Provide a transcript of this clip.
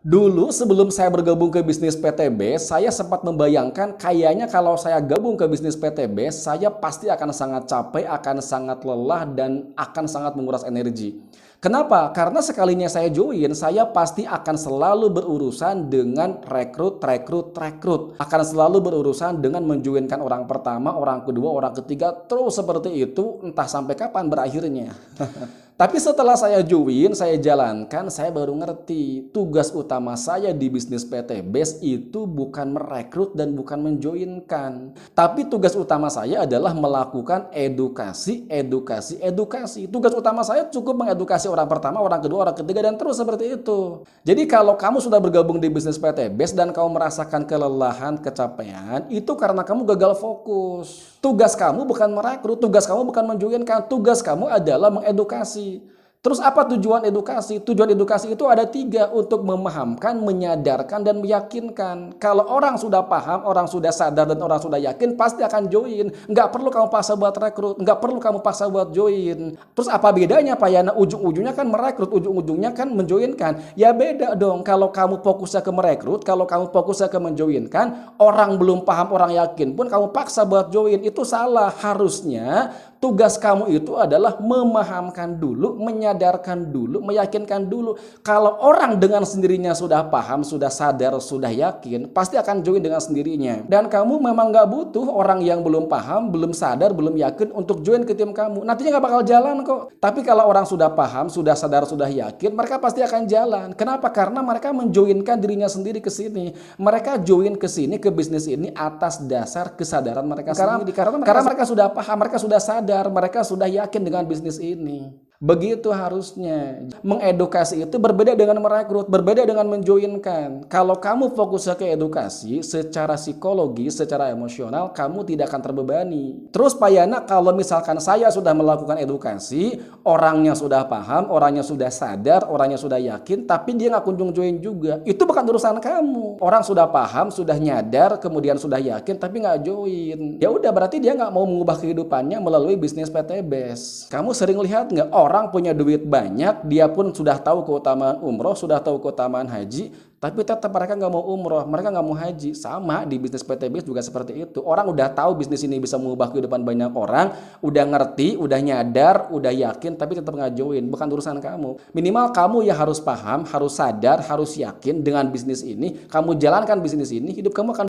Dulu sebelum saya bergabung ke bisnis PTB, saya sempat membayangkan kayaknya kalau saya gabung ke bisnis PTB, saya pasti akan sangat capek, akan sangat lelah, dan akan sangat menguras energi. Kenapa? Karena sekalinya saya join, saya pasti akan selalu berurusan dengan rekrut. Akan selalu berurusan dengan menjoinkan orang pertama, orang kedua, orang ketiga, terus seperti itu entah sampai kapan berakhirnya. Tapi setelah saya join, saya jalankan, saya baru ngerti tugas utama saya di bisnis PT Base itu bukan merekrut dan bukan menjoinkan. Tapi tugas utama saya adalah melakukan edukasi. Tugas utama saya cukup mengedukasi orang pertama, orang kedua, orang ketiga, dan terus seperti itu. Jadi kalau kamu sudah bergabung di bisnis PT Base dan kamu merasakan kelelahan, kecapean, itu karena kamu gagal fokus. Tugas kamu bukan merekrut, tugas kamu bukan menjoinkan, tugas kamu adalah mengedukasi. Terus apa tujuan edukasi? Tujuan edukasi itu ada 3, untuk memahamkan, menyadarkan, dan meyakinkan. Kalau orang sudah paham, orang sudah sadar, dan orang sudah yakin, pasti akan join. Nggak perlu kamu paksa buat rekrut, nggak perlu kamu paksa buat join. Terus apa bedanya Pak Yana? Ujung-ujungnya kan merekrut, ujung-ujungnya kan menjoinkan. Ya beda dong, kalau kamu fokusnya ke merekrut, kalau kamu fokusnya ke menjoinkan, orang belum paham, orang yakin pun kamu paksa buat join, itu salah. Harusnya tugas kamu itu adalah memahamkan dulu, menyadarkan dulu, meyakinkan dulu. Kalau orang dengan sendirinya sudah paham, sudah sadar, sudah yakin, pasti akan join dengan sendirinya. Dan kamu memang nggak butuh orang yang belum paham, belum sadar, belum yakin untuk join ke tim kamu. Nantinya nggak bakal jalan kok. Tapi kalau orang sudah paham, sudah sadar, sudah yakin, mereka pasti akan jalan. Kenapa? Karena mereka menjoinkan dirinya sendiri ke sini. Mereka join ke sini, ke bisnis ini atas dasar kesadaran mereka sendiri. Karena mereka sudah paham, mereka sudah sadar, mereka sudah yakin dengan bisnis ini. Begitu harusnya. Mengedukasi itu berbeda dengan merekrut, berbeda dengan menjoinkan. Kalau kamu fokusnya ke edukasi, secara psikologi, secara emosional, kamu tidak akan terbebani. Terus Pak Yana, kalau misalkan saya sudah melakukan edukasi, orangnya sudah paham, orangnya sudah sadar, orangnya sudah yakin, tapi dia nggak kunjung join juga, itu bukan urusan kamu. Orang sudah paham, sudah nyadar, kemudian sudah yakin, tapi nggak join. Ya udah, berarti dia nggak mau mengubah kehidupannya melalui bisnis PT Base. Kamu sering lihat nggak? Orang punya duit banyak, dia pun sudah tahu keutamaan umroh, sudah tahu keutamaan haji, tapi tetap mereka nggak mau umroh, mereka nggak mau haji. Sama di bisnis PT Base juga seperti itu. Orang udah tahu bisnis ini bisa mengubah kehidupan banyak orang, udah ngerti, udah nyadar, udah yakin, tapi tetap nggak join. Bukan urusan kamu. Minimal kamu ya harus paham, harus sadar, harus yakin dengan bisnis ini. Kamu jalankan bisnis ini, hidup kamu akan